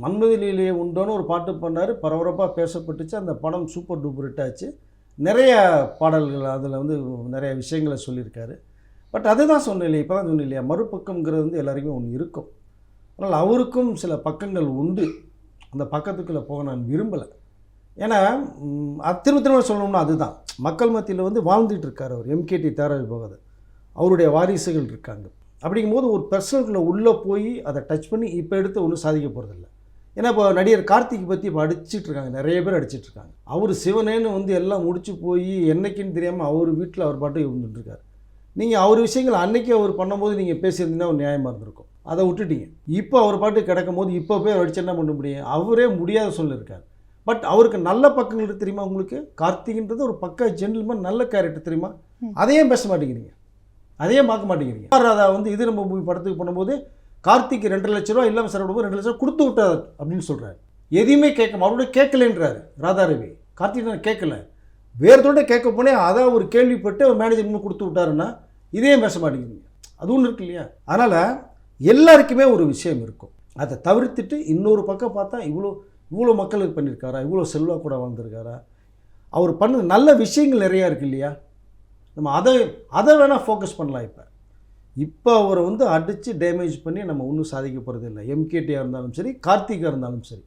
மன்மதி லீலையே உண்டோன்னு ஒரு பாட்டு பண்ணார், பரபரப்பாக பேசப்பட்டுச்சு. அந்த படம் சூப்பர் டூப்பர் ஹிட் ஆச்சு. நிறைய பாடல்கள் அதில் வந்து நிறைய விஷயங்களை சொல்லியிருக்காரு. பட் அதுதான் சொன்னேன் இல்லையா, இப்போ தான் சொன்னேன் இல்லையா, மறுபக்கம்ங்கிறது வந்து எல்லாருக்குமே ஒன்று இருக்கும். அதனால் அவருக்கும் சில பக்கங்கள் உண்டு. அந்த பக்கத்துக்குள்ளே போக நான் விரும்பலை. ஏன்னா திரும்ப திரும்ப சொல்லணும்னா அதுதான் மக்கள் மத்தியில் வந்து வாழ்ந்துட்டு இருக்கார் அவர். எம்கேடி தியாகராஜ பகவதர் அவருடைய வாரிசுகள் இருக்காங்க. அப்படிங்கும்போது ஒரு பர்சனலுக்குள்ளே உள்ளே போய் அதை டச் பண்ணி இப்போ எடுத்து ஒன்றும் சாதிக்க போகிறதில்ல. ஏன்னா இப்போ நடிகர் கார்த்திக் பற்றி இப்போ அடிச்சிட்ருக்காங்க, நிறைய பேர் அடிச்சிட்ருக்காங்க. அவர் சிவனேன்னு வந்து எல்லாம் முடிச்சு போய் என்னைக்குன்னு தெரியாமல் அவர் வீட்டில் அவர் பாட்டு இருந்துட்டுருக்காரு. நீங்கள் அவர் விஷயங்கள் அன்றைக்கி அவர் பண்ணும்போது நீங்கள் பேசியிருந்தீங்கன்னா ஒரு நியாயமாக இருந்திருக்கும். அதை விட்டுட்டீங்க. இப்போ அவர் பாட்டு கிடக்கும் போது இப்போ போய் அவர் அடிச்சு என்ன பண்ண முடியும்? அவரே முடியாத சொல்லியிருக்கார். பட் அவருக்கு நல்ல பக்கங்கள் தெரியுமா உங்களுக்கு? கார்த்திக்ன்றது ஒரு பக்கா ஜென்டில்மேன், நல்ல கேரக்டர் தெரியுமா? அதையும் பேச மாட்டேங்கிறீங்க, அதையே பார்க்க மாட்டேங்கிறீங்க. ராதா வந்து இது நம்ம மூவி படத்துக்கு பண்ணும்போது கார்த்திக் 2 லட்ச ரூபா இல்லாமல் சார் 2 லட்ச ரூபா கொடுத்து விட்டார் அப்படின்னு சொல்கிறார். எதையுமே கேட்க அவரோட கேட்கலன்றார் ராதாரவி. கார்த்திக் நான் கேட்கல, வேறதோட கேட்க போனே அதை ஒரு கேள்விப்பட்டு ஒரு மேனேஜர் இன்னும் கொடுத்து விட்டாருன்னா இதையும் பேச மாட்டேங்கிறீங்க. அது ஒன்று இருக்கு இல்லையா? அதனால் எல்லாருக்குமே ஒரு விஷயம் இருக்கும். அதை தவிர்த்துட்டு இன்னொரு பக்கம் பார்த்தா இவ்வளோ மக்களுக்கு பண்ணியிருக்காரா, இவ்வளோ செல்வா கூட வாழ்ந்துருக்காரா, அவர் பண்ண நல்ல விஷயங்கள் நிறையா இருக்குது இல்லையா? நம்ம அதை வேணால் ஃபோக்கஸ் பண்ணலாம். இப்போ அவரை வந்து அடித்து டேமேஜ் பண்ணி நம்ம ஒன்றும் சாதிக்க போகிறது இல்லை. எம்கேடியாக இருந்தாலும் சரி, கார்த்திகாக இருந்தாலும் சரி.